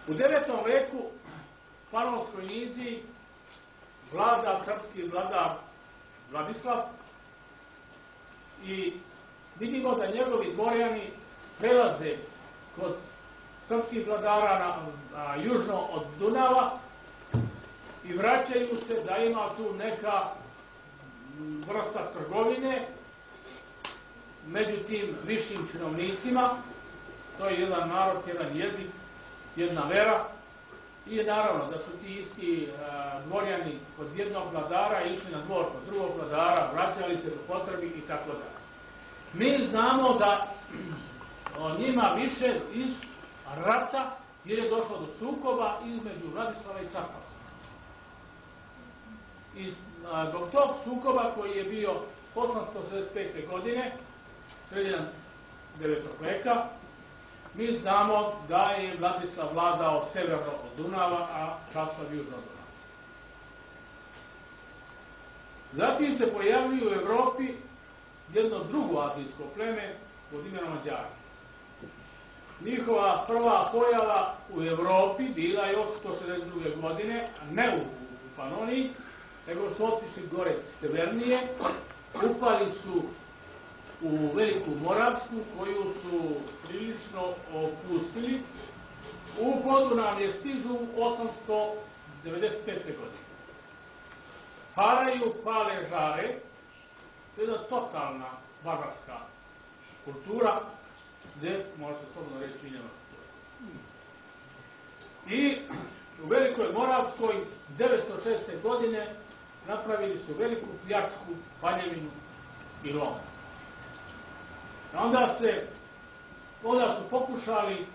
U 9. veku u Panonskoj niziji vlada srpski vladar Vladislav i vidimo da njegovi dvorjani prelaze kod srpskih vladara južno od Dunava i vraćaju se da ima tu neka vrsta trgovine među tim višim činovnicima. To je jedan narod, jedan jezik, jedna vera. I naravno da su ti isti dvorjani kod jednog vladara išli na dvor kod drugog vladara, vraćali se do potrebi i tako dalje. Mi znamo da njima više iz rata, jer je došlo do sukoba između Vladislava i Časlava. I do tog sukoba koji je bio 865. godine, sredinom 9. veka, mi znamo da je Vladislav vladao severno od Dunava, a Časlav južno od Dunava. Zatim se pojavljuje u Evropi jedno drugo azijsko pleme pod imenom Mađari. Njihova prva pojava u Evropi bila je 862. godine, a ne u Panoniji, nego su otišli gore severnije, upali su u Veliku Moravsku, koju su prilično opustili. U Podunavlje stižu 895. godine. Haraju, pale, žare, to je jedna totalna barbarska kultura, gdje može se slobodno reći i nema kultura. I u Velikoj Moravskoj 906. godine napravili su veliku pljačku, paljevinu i lom. Onda su pokušali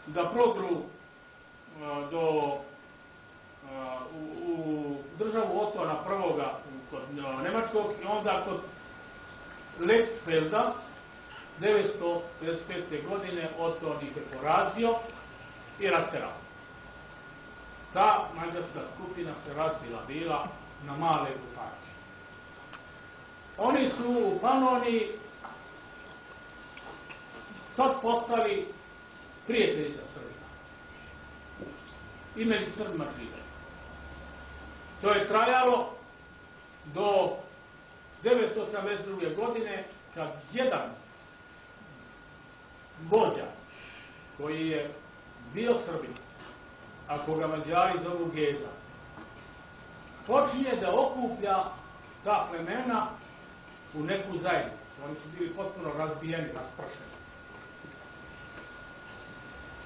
da prodru u državu Otona I kod Nemačkog i onda kod Lechfelda 955. godine Oton ih je porazio i rasterao. Ta mađarska skupina se razbila bila na male grupacije. Oni su u Panoniji sad postali prijatelji sa Srbima. I među Srbima živeli. To je trajalo do 982. godine, kad jedan vođa koji je bio Srbin, a koga Mađari zovu Geza, počinje da okuplja ta plemena u neku zajednicu. Oni su bili potpuno razbijeni, raspršeni.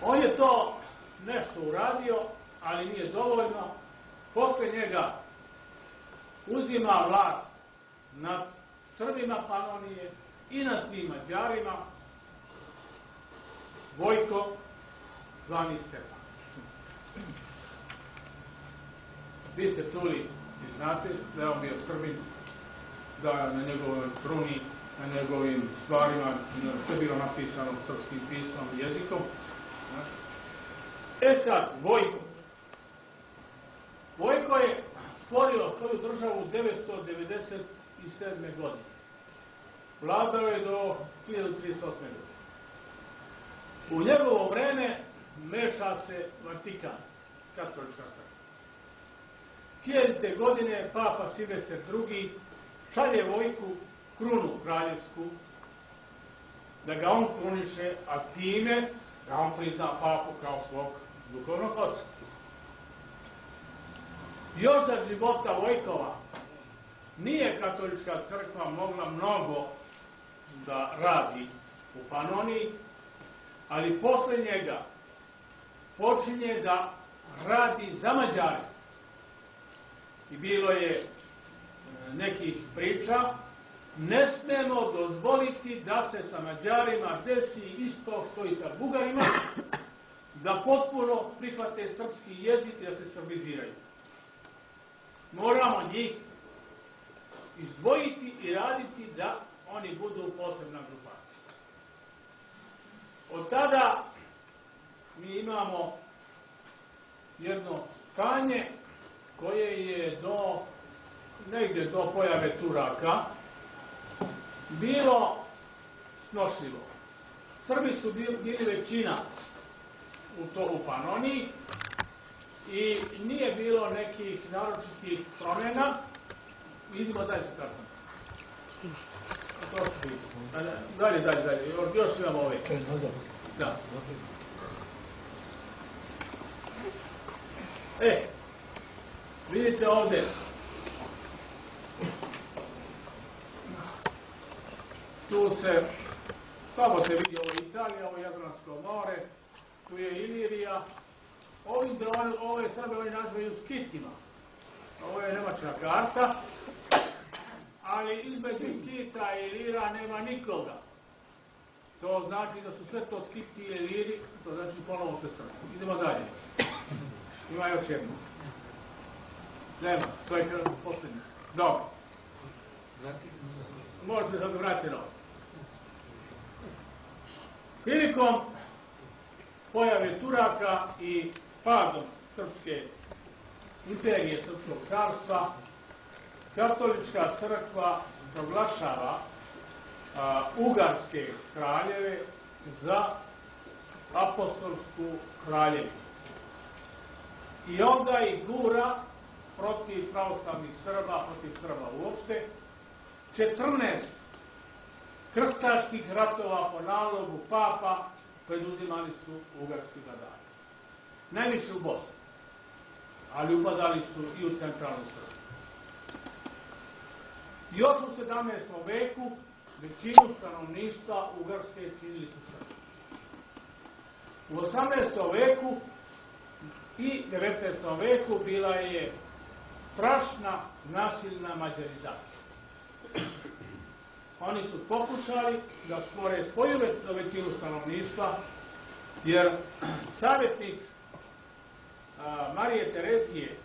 On je to nešto uradio, ali nije dovoljno. Posle njega uzima vlast nad Srbima Panonije i nad tim Mađarima Vojko zvani Stepan. Vi ste čuli i znate da je on bio Srbin, da na njegovoj kruni, na njegovim stvarima sve bilo napisano srpskim pismom i jezikom. E sad, Vojko je stvorio svoju državu 997. godine. Vladao je do 1038. godine. U njegovo vreme meša se Vatikan, katolička crkva. 1000. godine Papa Silvester II šalje Vojku krunu kraljevsku, da ga on kruniše, a time da on prizna Papu kao svog duhovnog oca. Još za života Vojkova nije katolička crkva mogla mnogo da radi u Panoniji, ali posle njega počinje da radi za Mađare. I bilo je nekih priča, ne smemo dozvoliti da se sa Mađarima desi isto što i sa Bugarima, da potpuno prihvate srpski jezik i da se srbiziraju. Moramo njih izdvojiti i raditi da oni budu posebna grupacija. Od tada mi imamo jedno stanje koje je negdje do pojave Turaka bilo snošljivo. Srbi su bili većina u Panoniji i nije bilo nekih naročitih promjena. Idemo dalje tako. Dalje. Još imamo ove. Da. Vidite ovdje. Tu se, samo se vidi ovo Italija, ovo Jadransko more, tu je Ilirija. Ove sada oni nazvaju Skitima. Ovo je nemačka karta, ali između Skita i Ilira nema nikoga. To znači da su sve to Skiti i Iliri, to znači ponovo se Srbi. Idemo dalje. Ima još jedno. Nema, to je posljednje. Dobro. Možete da vratiti novo. Prilikom pojave Turaka i padom srpske imperije, srpskog carstva, katolička crkva proglašava ugarske kraljeve za apostolsku kraljevinu. I onda ih gura protiv pravoslavnih Srba, protiv Srba uopšte. 14 krstaških ratova po nalogu papa preduzimali su ugarski vladari. Najviše u Bosni, ali upadali su i u centralnu Srbiju. Još u 17. veku većinu stanovništva Ugarske činili su Srbi. U 18. veku i 19. veku bila je strašna nasilna mađarizacija. Oni su pokušali da stvore svoju većinu stanovništva, jer savjetnik Marije Terezije,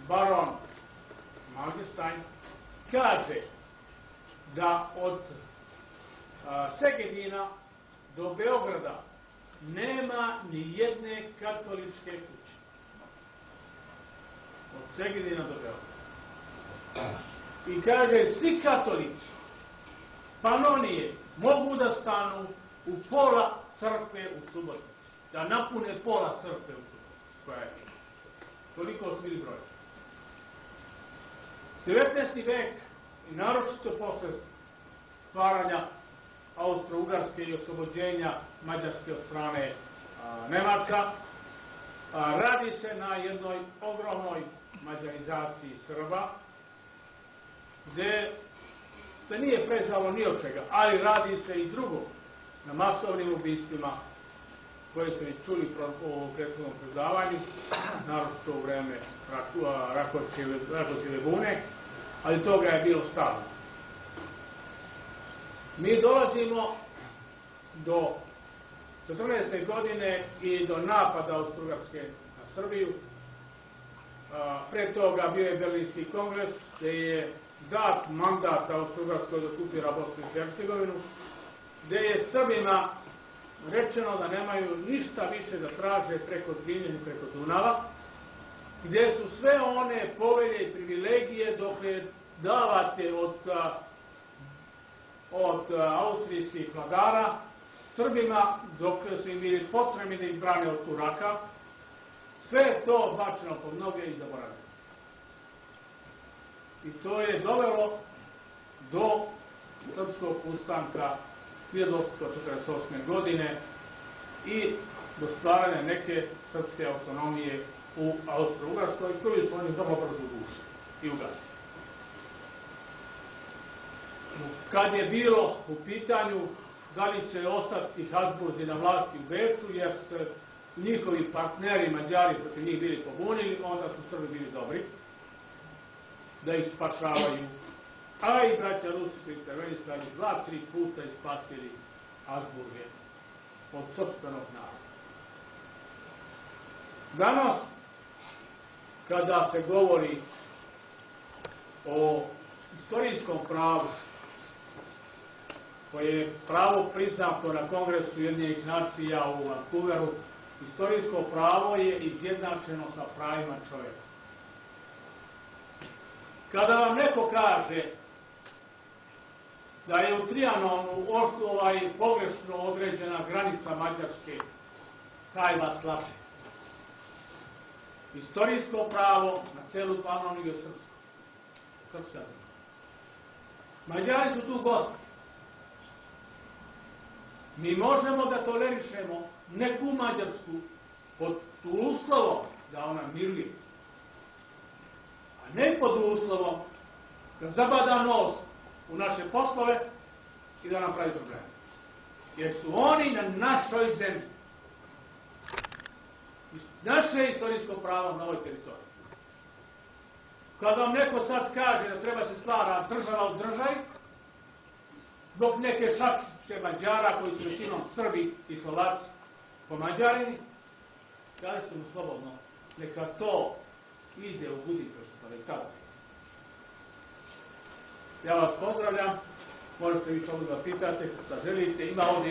baron Mangelstein, kaže da od Segedina do Beograda nema ni jedne katoličke kuće. Od Segedina do Beograda. I kaže, svi katolici Panonije mogu da stanu u pola crkve u Subotici. Da napune pola crkve u Subotici. Koja je toliko su bili broj. 19. vek i naročito posle stvaranja Austro-Ugarske i oslobođenja Mađarske od strane Nemaca, radi se na jednoj ogromnoj mađarizaciji Srba, gde se nije prezalo ni od čega, ali radi se i drugo, na masovnim ubistvima koje smo i čuli u prethodnom predavanju, naročito u vreme Rakovćeve bune, ali toga je bilo stalno. Mi dolazimo do 14. godine i do napada Austro-Ugarske na Srbiju. Pre toga bio je Berlinski kongres, gde je dat mandat Austro-Ugarskoj da okupira Bosnu i Hercegovinu, gde je Srbima rečeno da nemaju ništa više da traže preko Drine i preko Dunava, gde su sve one povelje i privilegije dokle davate od austrijskih vladara Srbima, dok su im bili potrebni da ih brane od Turaka, sve to bačeno pod noge i zaboravljeno. I to je dovelo do srpskog ustanka 1848. godine i do stvaranja neke srpske autonomije u Austro-Ugarskoj, koju su oni vrlo brzo ugušili i ugasili. Kad je bilo u pitanju da li će ostati Habsburzi na vlasti u Beču, jer su njihovi partneri Mađari protiv njih bili pobunili, onda su Srbi bili dobri da ih spašavaju. A i braća Rusi su intervenisali 2-3 puta i spasili Habsburge od sopstvenog naroda. Danas, kada se govori o istorijskom pravu, koje je pravo priznato na Kongresu Ujedinjenih nacija u Vancouveru, istorijsko pravo je izjednačeno sa pravima čovjeka. Kada vam neko kaže da je u Trijanonu pogrešno određena granica Mađarske taj vas laže. Istorijsko pravo na celu Banovinu je srpska zemlja. Mađari su tu gosti. Mi možemo da tolerišemo neku Mađarsku pod uslovom da ona miruje, a ne pod uslovom da zabada nos u naše poslove i da nam pravi probleme. Jer su oni na našoj zemlji. Naše istorijsko pravo na ovoj teritoriji. Kad vam neko sad kaže da treba se stvara država od državi, zbog neke šačice Mađara koji su većinom Srbi i Slovaci po Mađarini, kažete mu slobodno, neka to ide u Budimpeštu, pa da i tako. Ja vas pozdravljam, možete vi slobodno da pitate šta želite, ima ovdje